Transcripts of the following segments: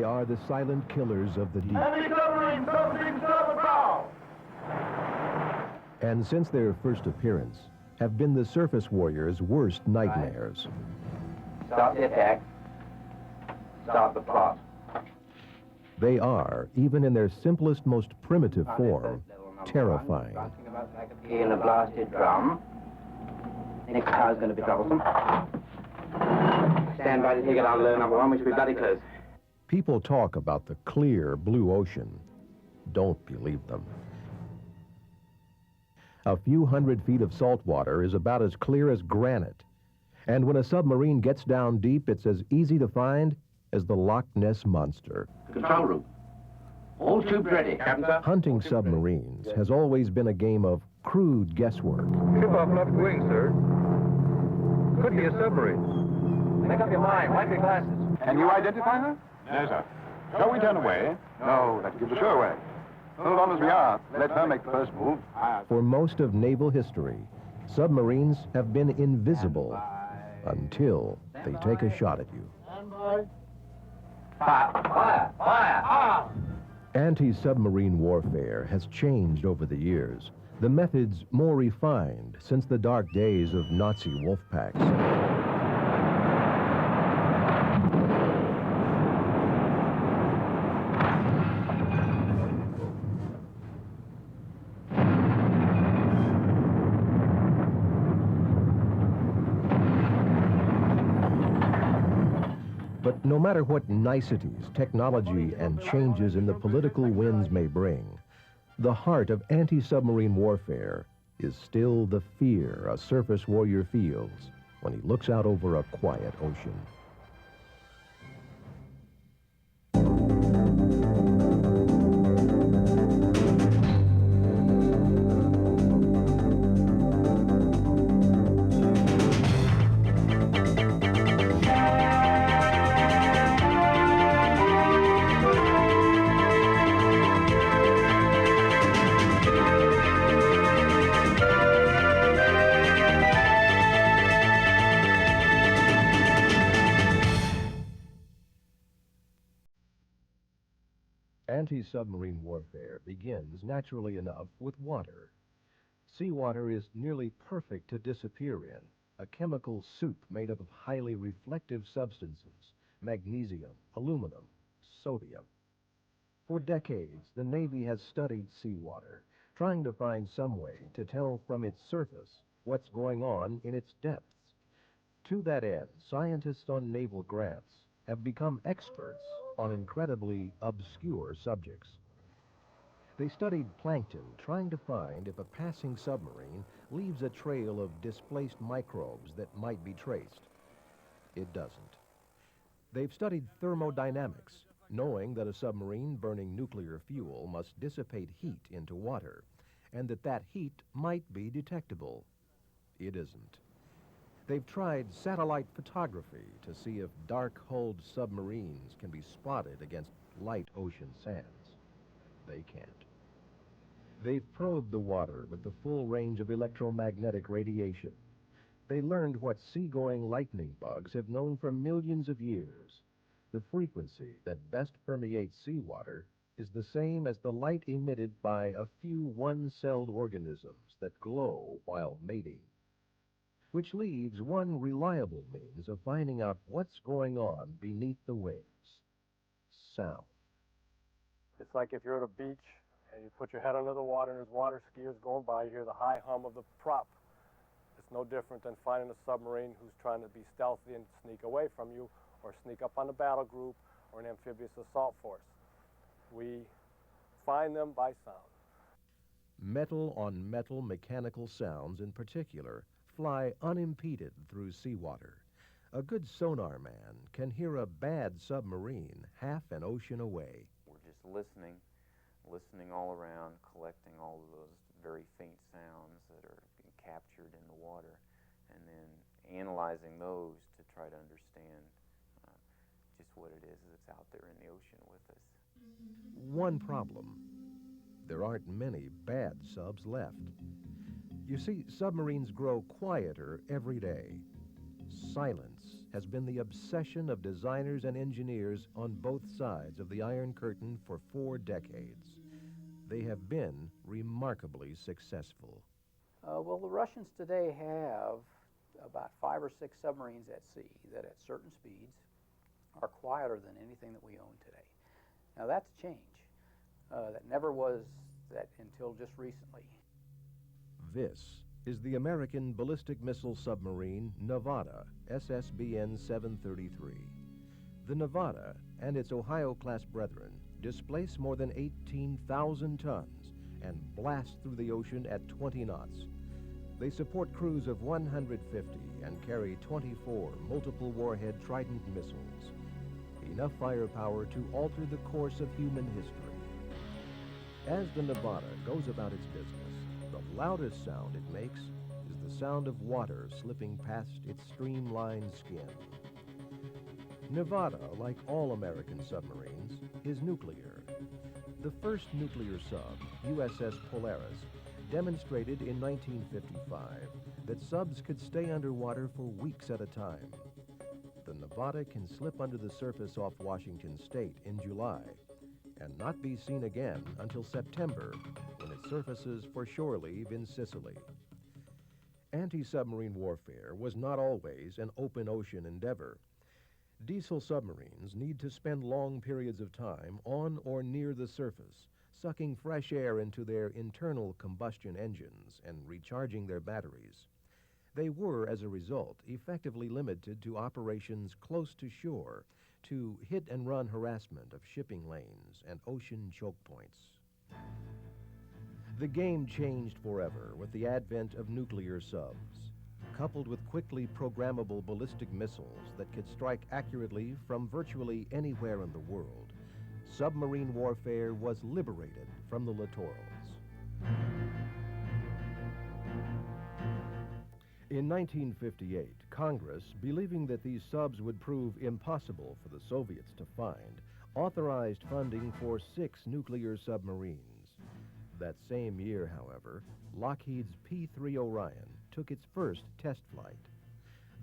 are the silent killers of the deep. Anti-submarine, submarine, superpower! And since their first appearance, have been the surface warriors' worst nightmares. Stop the attack. Stop the plot. They are, even in their simplest, most primitive form, terrifying. In a blasted drum. Next car's going to be troublesome. Stand by to take it out of low number one, which will be bloody close. People talk about the clear blue ocean. Don't believe them. A few hundred feet of salt water is about as clear as granite. And when a submarine gets down deep, it's as easy to find as the Loch Ness Monster. Control room. All tubes ready, Captain, sir. Hunting submarines has always been a game of crude guesswork. Ship off left wing, sir. Could be a submarine. Make up your mind. Wipe your glasses. Can you identify her? No, sir. Shall we turn away? No, that gives a sure way. Hold on as we are. Let her make the first move. For most of naval history, submarines have been invisible until they take a shot at you. Stand by. Fire! Fire! Fire! Fire! Anti-submarine warfare has changed over the years. The methods more refined since the dark days of Nazi wolf packs. But no matter what niceties, technology, and changes in the political winds may bring, the heart of anti-submarine warfare is still the fear a surface warrior feels when he looks out over a quiet ocean. Anti-submarine warfare begins, naturally enough, with water. Seawater is nearly perfect to disappear in, a chemical soup made up of highly reflective substances, magnesium, aluminum, sodium. For decades, the Navy has studied seawater, trying to find some way to tell from its surface what's going on in its depths. To that end, scientists on naval grants have become experts on incredibly obscure subjects. They studied plankton, trying to find if a passing submarine leaves a trail of displaced microbes that might be traced. It doesn't. They've studied thermodynamics, knowing that a submarine burning nuclear fuel must dissipate heat into water, and that heat might be detectable. It isn't. They've tried satellite photography to see if dark-hulled submarines can be spotted against light ocean sands. They can't. They've probed the water with the full range of electromagnetic radiation. They learned what seagoing lightning bugs have known for millions of years. The frequency that best permeates seawater is the same as the light emitted by a few one-celled organisms that glow while mating. Which leaves one reliable means of finding out what's going on beneath the waves. Sound. It's like if you're at a beach and you put your head under the water and there's water skiers going by, you hear the high hum of the prop. It's no different than finding a submarine who's trying to be stealthy and sneak away from you, or sneak up on a battle group or an amphibious assault force. We find them by sound. Metal-on-metal mechanical sounds in particular fly unimpeded through seawater. A good sonar man can hear a bad submarine half an ocean away. We're just listening all around, collecting all of those very faint sounds that are being captured in the water, and then analyzing those to try to understand just what it is that's out there in the ocean with us. One problem: there aren't many bad subs left. You see, submarines grow quieter every day. Silence has been the obsession of designers and engineers on both sides of the Iron Curtain for 4 decades. They have been remarkably successful. Well, the Russians today have about 5 or 6 submarines at sea that at certain speeds are quieter than anything that we own today. Now that's a change. That never was that until just recently. This is the American ballistic missile submarine Nevada, SSBN 733. The Nevada and its Ohio-class brethren displace more than 18,000 tons and blast through the ocean at 20 knots. They support crews of 150 and carry 24 multiple warhead Trident missiles, enough firepower to alter the course of human history. As the Nevada goes about its business, the loudest sound it makes is the sound of water slipping past its streamlined skin. Nevada, like all American submarines, is nuclear. The first nuclear sub, USS Polaris, demonstrated in 1955 that subs could stay underwater for weeks at a time. The Nevada can slip under the surface off Washington State in July and not be seen again until September, when it surfaces for shore leave in Sicily. Anti-submarine warfare was not always an open ocean endeavor. Diesel submarines need to spend long periods of time on or near the surface, sucking fresh air into their internal combustion engines and recharging their batteries. They were, as a result, effectively limited to operations close to shore, to hit-and-run harassment of shipping lanes and ocean choke points. The game changed forever with the advent of nuclear subs, coupled with quickly programmable ballistic missiles that could strike accurately from virtually anywhere in the world. Submarine warfare was liberated from the littorals. In 1958, Congress, believing that these subs would prove impossible for the Soviets to find, authorized funding for 6 nuclear submarines. That same year, however, Lockheed's P-3 Orion took its first test flight.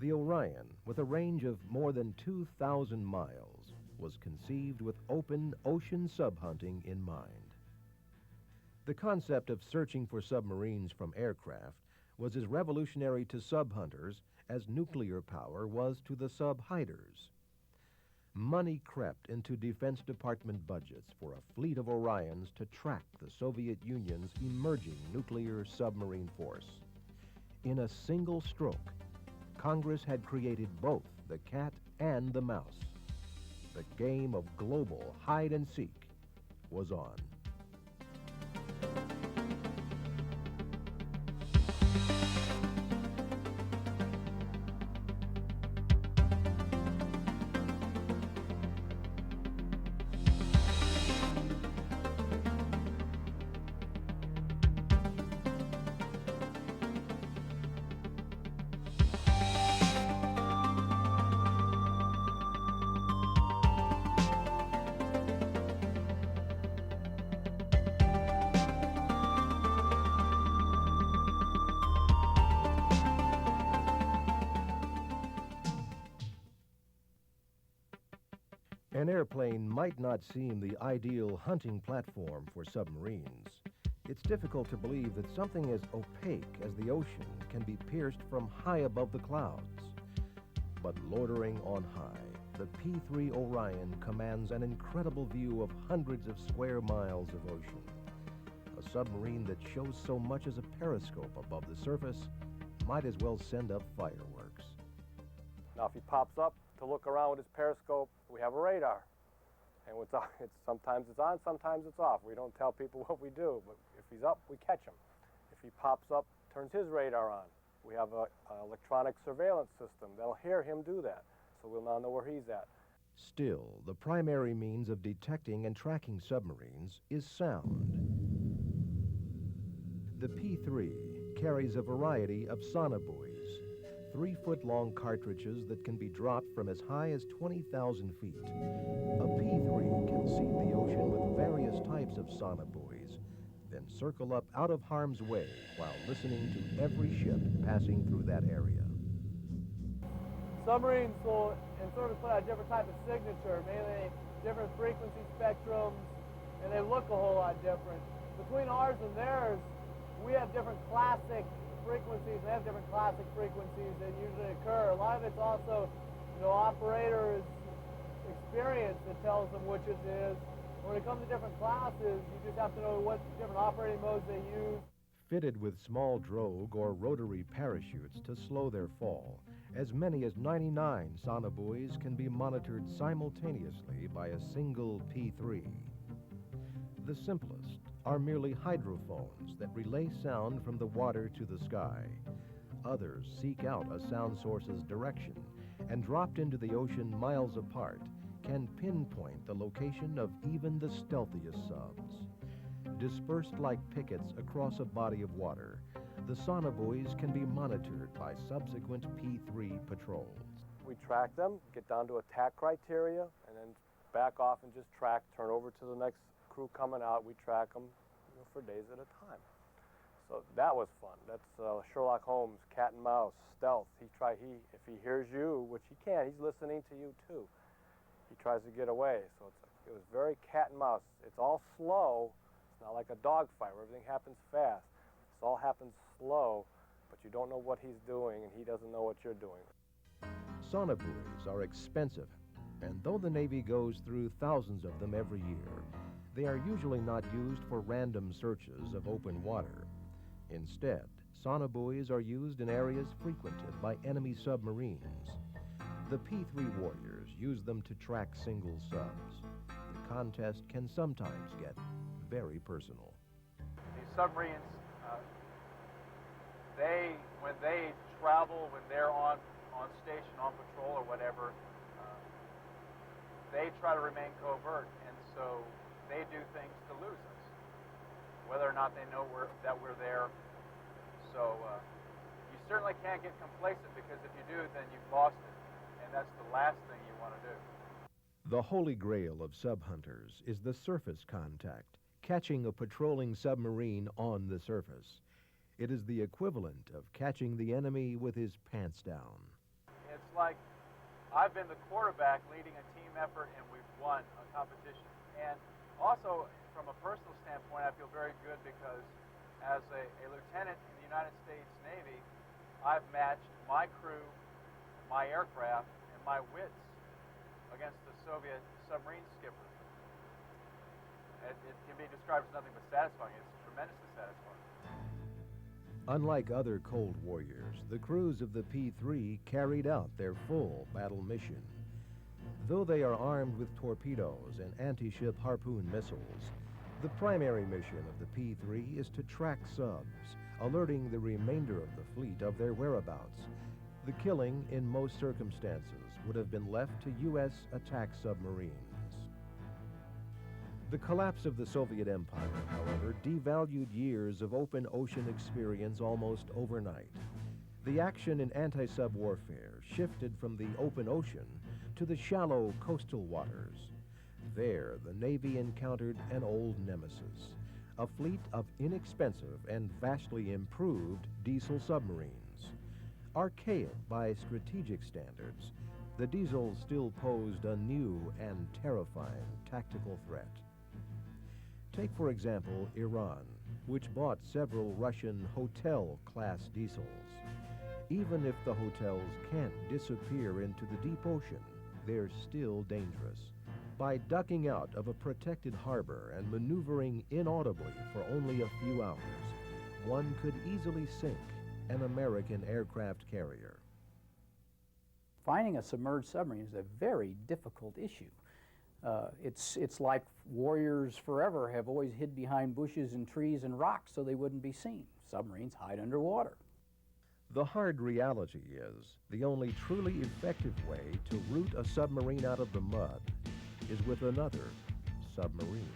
The Orion, with a range of more than 2,000 miles, was conceived with open ocean sub-hunting in mind. The concept of searching for submarines from aircraft was as revolutionary to sub-hunters as nuclear power was to the sub-hiders. Money crept into Defense Department budgets for a fleet of Orions to track the Soviet Union's emerging nuclear submarine force. In a single stroke, Congress had created both the cat and the mouse. The game of global hide-and-seek was on. An airplane might not seem the ideal hunting platform for submarines. It's difficult to believe that something as opaque as the ocean can be pierced from high above the clouds. But loitering on high, the P-3 Orion commands an incredible view of hundreds of square miles of ocean. A submarine that shows so much as a periscope above the surface might as well send up fireworks. Now, if he pops up to look around with his periscope, we have a radar. And sometimes it's on, sometimes it's off. We don't tell people what we do, but if he's up, we catch him. If he pops up, turns his radar on. We have an electronic surveillance system that'll hear him do that, so we'll now know where he's at. Still, the primary means of detecting and tracking submarines is sound. The P-3 carries a variety of sonobuoys, 3-foot-long cartridges that can be dropped from as high as 20,000 feet. A P-3 can seed the ocean with various types of sonobuoys, then circle up out of harm's way while listening to every ship passing through that area. Submarines will in service put out a different type of signature, mainly different frequency spectrums, and they look a whole lot different. Between ours and theirs, we have different classic frequencies, and they have different classic frequencies that usually occur. A lot of it's also, operators' experience that tells them which it is. When it comes to different classes, you just have to know what different operating modes they use. Fitted with small drogue or rotary parachutes to slow their fall, as many as 99 sonobuoys can be monitored simultaneously by a single P-3. The simplest are merely hydrophones that relay sound from the water to the sky. Others seek out a sound source's direction and, dropped into the ocean miles apart, can pinpoint the location of even the stealthiest subs. Dispersed like pickets across a body of water, the sonobuoys can be monitored by subsequent P-3 patrols. We track them, get down to attack criteria, and then back off and just track, turn over to the next crew coming out. We track them for days at a time. So that was fun. That's Sherlock Holmes, cat and mouse, stealth. If he hears you, which he can, he's listening to you too. He tries to get away. So it was very cat and mouse. It's all slow. It's not like a dogfight where everything happens fast. This all happens slow, but you don't know what he's doing, and he doesn't know what you're doing. Sonobuoys are expensive, and though the Navy goes through thousands of them every year, they are usually not used for random searches of open water. Instead, sonobuoys are used in areas frequented by enemy submarines. The P-3 Warriors use them to track single subs. The contest can sometimes get very personal. These submarines, when they travel, when they're on station, on patrol or whatever, they try to remain covert, and so they do things to lose us, whether or not they know that we're there. So you certainly can't get complacent, because if you do, then you've lost it, and that's the last thing you want to do. The holy grail of sub-hunters is the surface contact, catching a patrolling submarine on the surface. It is the equivalent of catching the enemy with his pants down. It's like I've been the quarterback leading a team effort, and we've won a competition. And also, from a personal standpoint, I feel very good because as a lieutenant in the United States Navy, I've matched my crew, my aircraft, and my wits against the Soviet submarine skipper. It can be described as nothing but satisfying. It's tremendously satisfying. Unlike other Cold Warriors, the crews of the P-3 carried out their full battle mission. Though they are armed with torpedoes and anti-ship harpoon missiles, the primary mission of the P-3 is to track subs, alerting the remainder of the fleet of their whereabouts. The killing, in most circumstances, would have been left to U.S. attack submarines. The collapse of the Soviet Empire, however, devalued years of open ocean experience almost overnight. The action in anti-sub warfare shifted from the open ocean to the shallow coastal waters. There, the Navy encountered an old nemesis, a fleet of inexpensive and vastly improved diesel submarines. Archaic by strategic standards, the diesel still posed a new and terrifying tactical threat. Take, for example, Iran, which bought several Russian Hotel-class diesels. Even if the hotels can't disappear into the deep ocean, they're still dangerous. By ducking out of a protected harbor and maneuvering inaudibly for only a few hours, one could easily sink an American aircraft carrier. Finding a submerged submarine is a very difficult issue. It's like warriors forever have always hid behind bushes and trees and rocks so they wouldn't be seen. Submarines hide underwater. The hard reality is the only truly effective way to root a submarine out of the mud is with another submarine.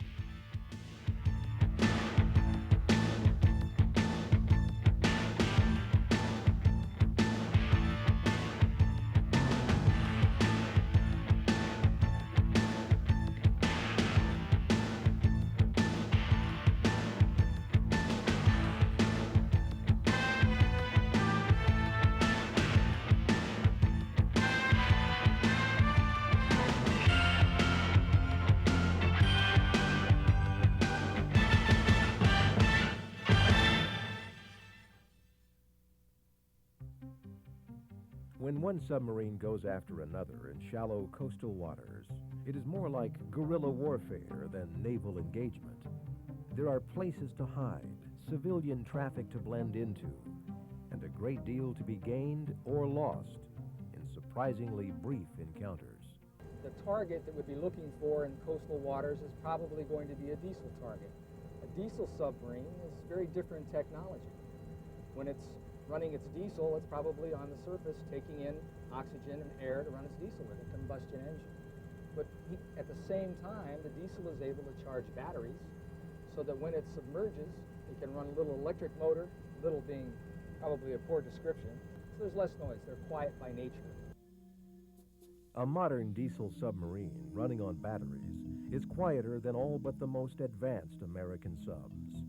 When one submarine goes after another in shallow coastal waters, it is more like guerrilla warfare than naval engagement. There are places to hide, civilian traffic to blend into, and a great deal to be gained or lost in surprisingly brief encounters. The target that we'd be looking for in coastal waters is probably going to be a diesel target. A diesel submarine is very different technology. When it's running its diesel, it's probably on the surface taking in oxygen and air to run its diesel with a combustion engine. But at the same time, the diesel is able to charge batteries so that when it submerges, it can run a little electric motor, little being probably a poor description, so there's less noise. They're quiet by nature. A modern diesel submarine running on batteries is quieter than all but the most advanced American subs.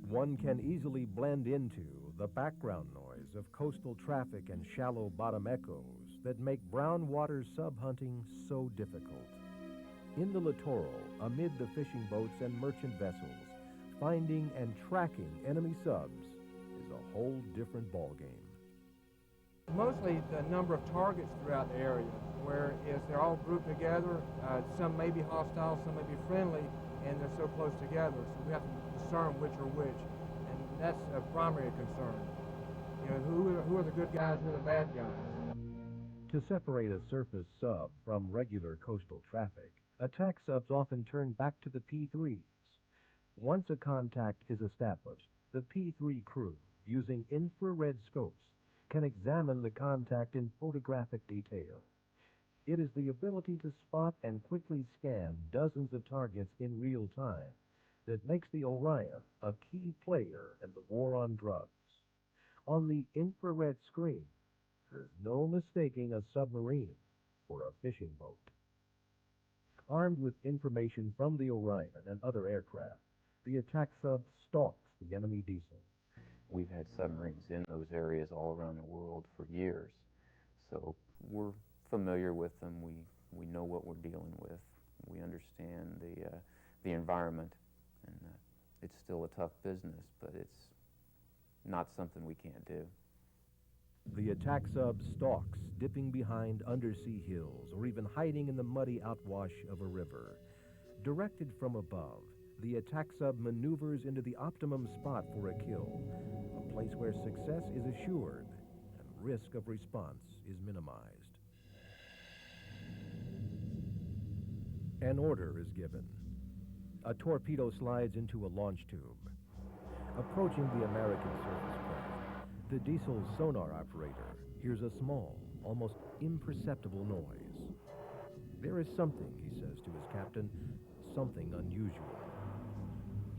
One can easily blend into the background noise of coastal traffic and shallow bottom echoes that make brown water sub-hunting so difficult. In the littoral, amid the fishing boats and merchant vessels, finding and tracking enemy subs is a whole different ballgame. Mostly the number of targets throughout the area, where they're all grouped together. Some may be hostile, some may be friendly, and they're so close together, so we have to discern which are which. And that's a primary concern. You know, who are the good guys, who are the bad guys? To separate a surface sub from regular coastal traffic, attack subs often turn back to the P-3s. Once a contact is established, the P-3 crew, using infrared scopes, can examine the contact in photographic detail. It is the ability to spot and quickly scan dozens of targets in real time that makes the Orion a key player in the war on drugs. On the infrared screen, there's no mistaking a submarine for a fishing boat. Armed with information from the Orion and other aircraft, the attack sub stalks the enemy diesel. We've had submarines in those areas all around the world for years, so we're familiar with them. We know what we're dealing with. We understand the environment, and it's still a tough business, but it's not something we can't do. The attack sub stalks, dipping behind undersea hills or even hiding in the muddy outwash of a river. Directed from above, the attack sub maneuvers into the optimum spot for a kill, a place where success is assured and risk of response is minimized. An order is given. A torpedo slides into a launch tube. Approaching the American surface craft, the diesel's sonar operator hears a small, almost imperceptible noise. There is something, he says to his captain, something unusual.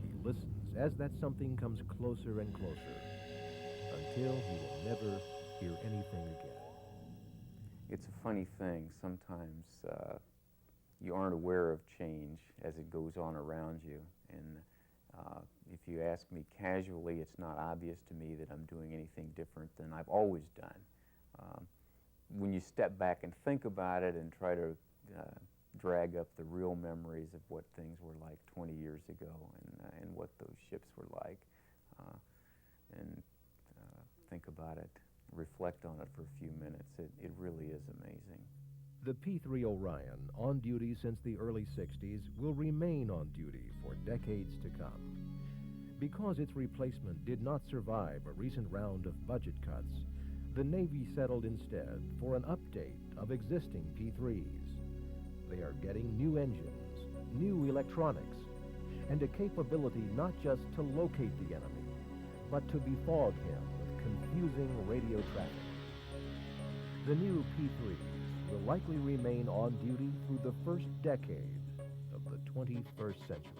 He listens as that something comes closer and closer, until he will never hear anything again. It's a funny thing. Sometimes you aren't aware of change as it goes on around you. And if you ask me casually, it's not obvious to me that I'm doing anything different than I've always done. When you step back and think about it and try to drag up the real memories of what things were like 20 years ago and what those ships were like, and think about it, reflect on it for a few minutes, it really is amazing. The P-3 Orion, on duty since the early 60s, will remain on duty for decades to come. Because its replacement did not survive a recent round of budget cuts, the Navy settled instead for an update of existing P-3s. They are getting new engines, new electronics, and a capability not just to locate the enemy, but to befog him with confusing radio traffic. The new P-3s will likely remain on duty through the first decade of the 21st century.